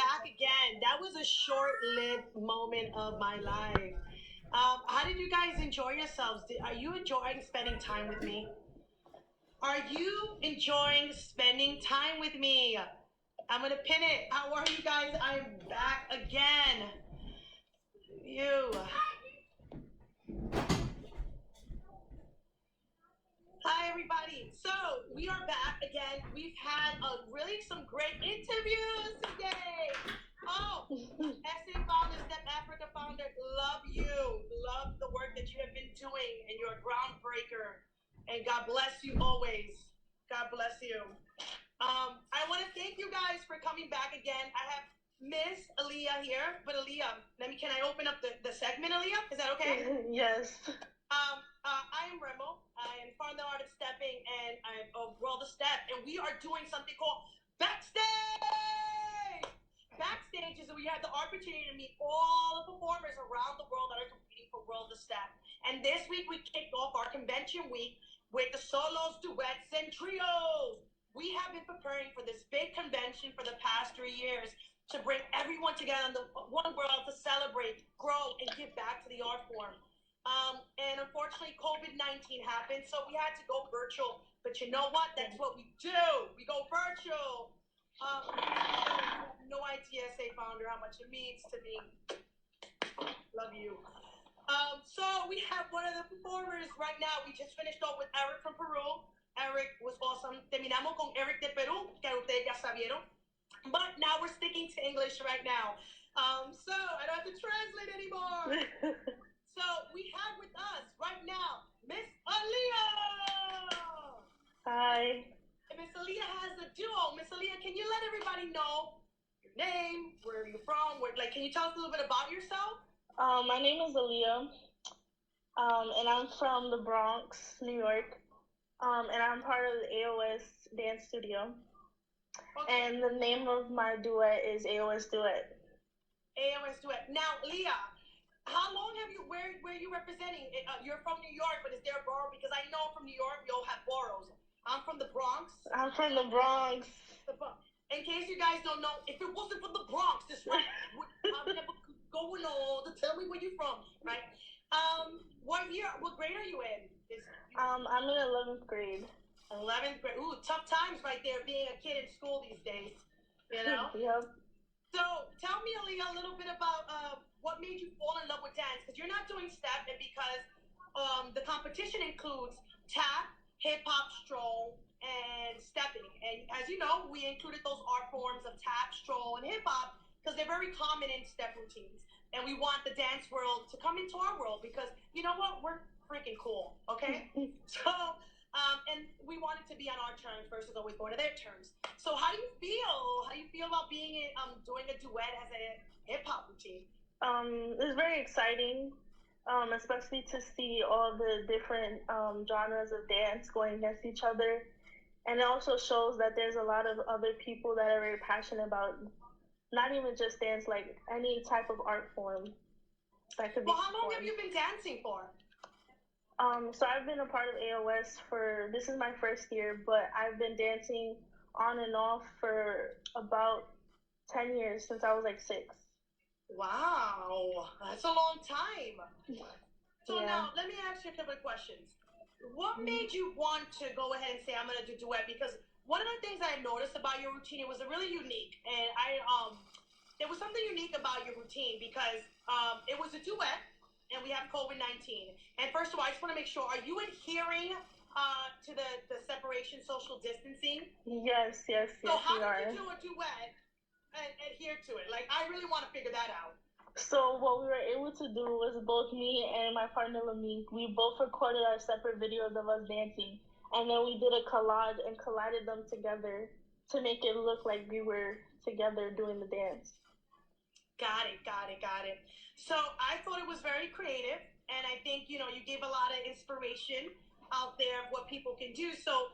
back again. That was a short-lived moment of my life. How did you guys enjoy yourselves? Are you enjoying spending time with me? Are you enjoying spending time with me? I'm gonna pin it. How are you guys? I'm back again. You. Hi, everybody. So we are back again. We've had really some great interviews today. Oh, SA founder, Step Africa founder, love you. Love the work that you have been doing, and you're a groundbreaker. And God bless you always. God bless you. I want to thank you guys for coming back again. I have Miss Aliyah here, but Aliyah, can I open up the segment, Aliyah? Is that okay? Yes. I am Remo. I am from the art of stepping, and I'm a world of step, and we are doing something called Backstage. Backstage is where you have the opportunity to meet all the performers around the world that are competing for World of Step. And this week we kicked off our convention week with the solos, duets, and trios. We have been preparing for this big convention for the past 3 years to bring everyone together in the one world to celebrate, grow, and give back to the art form. And unfortunately, COVID-19 happened, so we had to go virtual. But you know what? That's what we do. We go virtual. No ITSA founder, how much it means to me. Love you. So we have one of the performers right now. We just finished off with Eric from Peru. Eric was awesome. Terminamos con Eric de Perú, que ustedes ya sabieron. But now we're sticking to English right now. So I don't have to translate anymore. So we have with us right now Miss Aliyah. Hi. Miss Aliyah has a duo. Miss Aliyah, can you let everybody know your name, where you're from, can you tell us a little bit about yourself? My name is Aliyah, and I'm from the Bronx, New York, and I'm part of the AOS Dance Studio. Okay. And the name of my duet is AOS Duet. AOS Duet. Now, Leah, how long have you, where are you representing? You're from New York, but is there a borough? Because I know from New York, we all have boroughs. I'm from the Bronx. I'm from the Bronx. In case you guys don't know, if it wasn't for the Bronx, this one, I'm never going on to tell me where you're from, right? What grade are you in? I'm in 11th grade. 11th grade. Ooh, tough times right there, being a kid in school these days, you know? Yep. So tell me, Aliyah, a little bit about what made you fall in love with dance, because you're not doing step, and because the competition includes tap, hip-hop, stroll, and stepping. And as you know, we included those art forms of tap, stroll, and hip-hop because they're very common in step routines. And we want the dance world to come into our world because, you know what, we're freaking cool, okay? So, and we want it to be on our terms versus always going to their terms. So how do you feel? How do you feel about being doing a duet as a hip-hop routine? It's very exciting. Especially to see all the different genres of dance going against each other. And it also shows that there's a lot of other people that are very passionate about not even just dance, like any type of art form that could be. Well, how long have you been dancing for? So I've been a part of AOS this is my first year, but I've been dancing on and off for about 10 years, since I was like 6. Wow, that's a long time. So yeah. Now, let me ask you a couple of questions. What made you want to go ahead and say, I'm going to do duet? Because one of the things I noticed about your routine, it was really unique. And there was something unique about your routine because it was a duet, and we have COVID-19. And first of all, I just want to make sure, are you adhering to the separation, social distancing? Yes. So how did you do a duet and adhere to it? Like, I really want to figure that out. So what we were able to do was both me and my partner Lamique, we both recorded our separate videos of us dancing, and then we did a collage and collided them together to make it look like we were together doing the dance. Got it. So I thought it was very creative, and I think, you gave a lot of inspiration out there of what people can do. So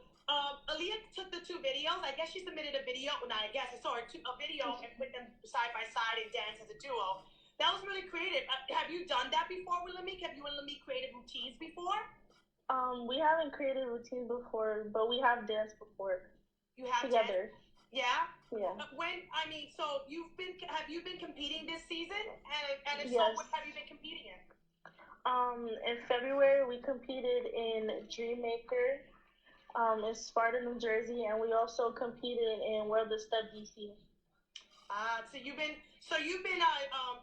Aliyah took the 2 videos. I guess she submitted a video. Well, not I guess. I saw a video and put them side by side and dance as a duo. That was really creative. Have you done that before with Lamique? Have you and Lamique created routines before? We haven't created routines before, but we have danced before. You have together. Yeah? Yeah. So have you been competing this season? And if so, Yes. what have you been competing in? In February, we competed in Dreammaker, in Sparta, New Jersey, and we also competed in World of Step DC. So you've been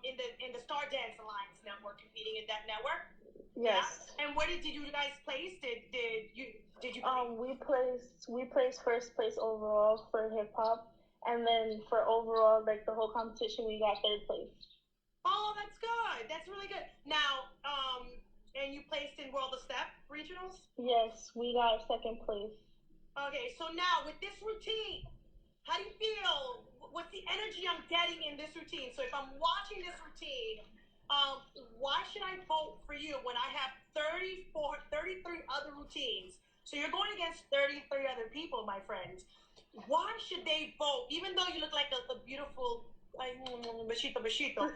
in the Star Dance Alliance network, competing in that network. Yes. Yeah. And where did you guys place? Did you? We placed first place overall for hip hop, and then for overall, like the whole competition, we got third place. Oh, that's good. That's really good. Now, and you placed in World of Step regionals. Yes, we got second place. Okay, so now with this routine, how do you feel? What's the energy I'm getting in this routine? So if I'm watching this routine, why should I vote for you when I have 33 other routines? So you're going against 33 other people, my friends. Why should they vote? Even though you look like a beautiful, like, besito, besito.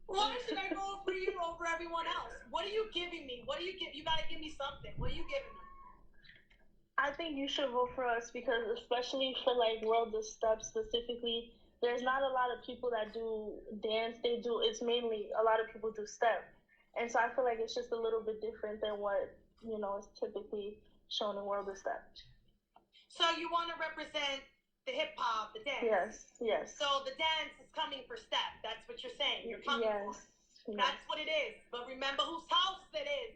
Why should I vote for you over everyone else? What are you giving me? What do you give? You gotta give me something. What are you giving me? I think you should vote for us because, especially for like World of Step specifically, there's not a lot of people that do dance. It's mainly a lot of people do step, and so I feel like it's just a little bit different than what is typically shown in World of Step. So you want to represent the hip hop, the dance. Yes, yes. So the dance is coming for step. That's what you're saying. You're coming for. Yes. That's what it is. But remember whose house it is.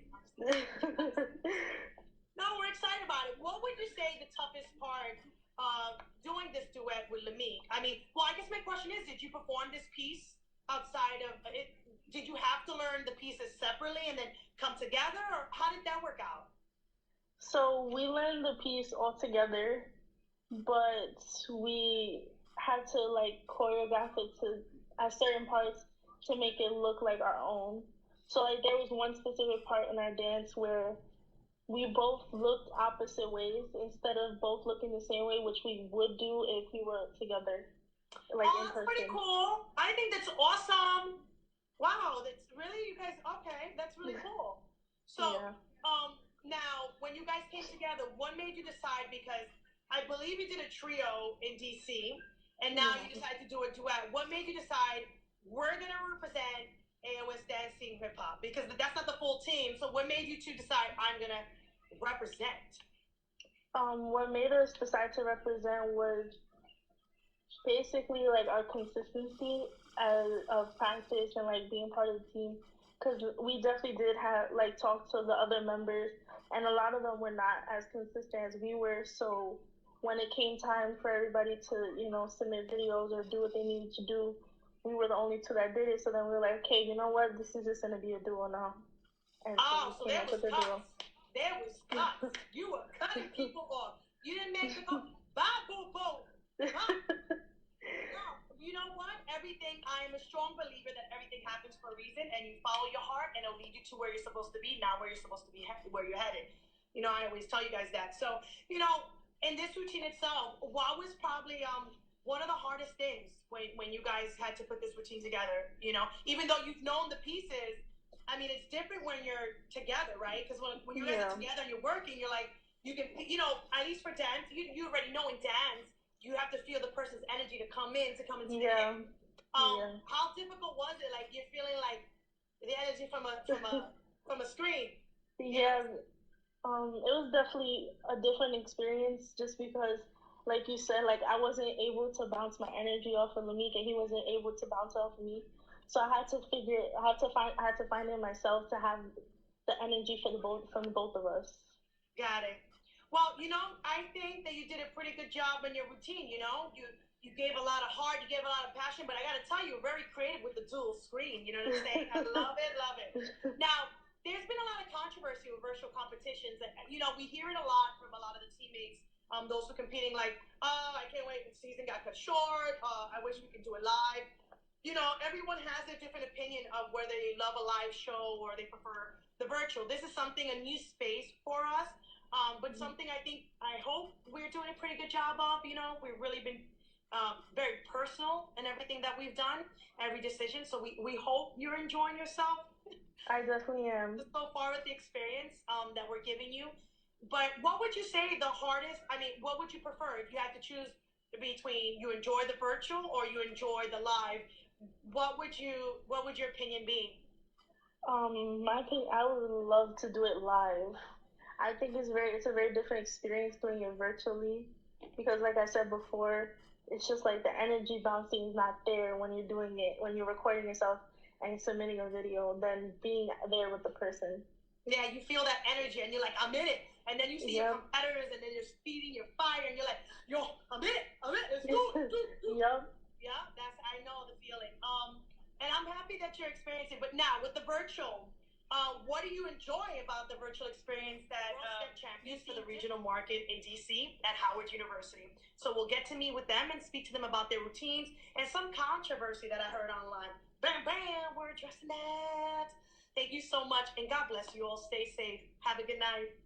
No, we're excited about it. What would you say the toughest part of doing this duet with Lamique? I guess my question is, did you perform this piece outside of it? Did you have to learn the pieces separately and then come together, or how did that work out? So we learned the piece all together, but we had to like choreograph it to at certain parts to make it look like our own. So like there was one specific part in our dance where we both looked opposite ways instead of both looking the same way, which we would do if we were together, like in person. That's pretty cool. I think that's awesome. Wow, that's really, you guys, okay, that's really cool. So, yeah. Now, when you guys came together, what made you decide? Because I believe you did a trio in DC, and now you decided to do a duet. What made you decide we're gonna represent AOS Dancing Hip Hop? Because that's not the full team. So, what made you two decide I'm gonna represent? What made us decide to represent was basically like our consistency of practice and like being part of the team, because we definitely did have like talk to the other members, and a lot of them were not as consistent as we were. So when it came time for everybody to submit videos or do what they needed to do, we were the only two that did it. So then we were like, okay, you know what, this is just gonna be a duo now. And so there was cuts. There was cuts. You were cutting people off. You didn't make the call. Bye, boo, boo. No, you know what? I am a strong believer that everything happens for a reason, and you follow your heart, and it'll lead you to where you're supposed to be, not where you're supposed to be, where you're headed. I always tell you guys that. So, in this routine itself, what was probably one of the hardest things when you guys had to put this routine together? Even though you've known the pieces, it's different when you're together, right? Because when you guys are together and you're working, you're like, you can, at least for dance, you already know in dance, you have to feel the person's energy to come into the game. How difficult was it? Like, you're feeling like the energy from a screen. Yeah, it was definitely a different experience just because, like you said, like I wasn't able to bounce my energy off of Lamique, and he wasn't able to bounce off of me. So I had to find it myself to have the energy from the both of us. Got it. Well, I think that you did a pretty good job in your routine. You gave a lot of heart, you gave a lot of passion, but I got to tell you, you're very creative with the dual screen. You know what I'm saying? I love it, love it. Now, there's been a lot of controversy with virtual competitions. We hear it a lot from a lot of the teammates, those who are competing, like, oh, I can't wait, the season got cut short, I wish we could do it live. Everyone has a different opinion of whether they love a live show or they prefer the virtual. This is something, a new space for us. But something I hope we're doing a pretty good job of. We've really been very personal in everything that we've done, every decision. So we hope you're enjoying yourself. I definitely am. So far with the experience that we're giving you. But what would you say the hardest, what would you prefer if you had to choose between you enjoy the virtual or you enjoy the live, what would your opinion be? My opinion, I would love to do it live. I think it's a very different experience doing it virtually because, like I said before, it's just like the energy bouncing is not there when you're doing it, when you're recording yourself and submitting a video, than being there with the person. Yeah, you feel that energy and you're like, I'm in it. And then you see your competitors and then you're speeding your fire and you're like, yo, I'm in it. Let's do it. Yep. Yeah, I know the feeling. And I'm happy that you're experiencing. But now with the virtual, what do you enjoy about the virtual experience that champions for the regional market in DC at Howard University? So we'll get to meet with them and speak to them about their routines and some controversy that I heard online. Bam, bam, we're addressing that. Thank you so much, and God bless you all. Stay safe. Have a good night.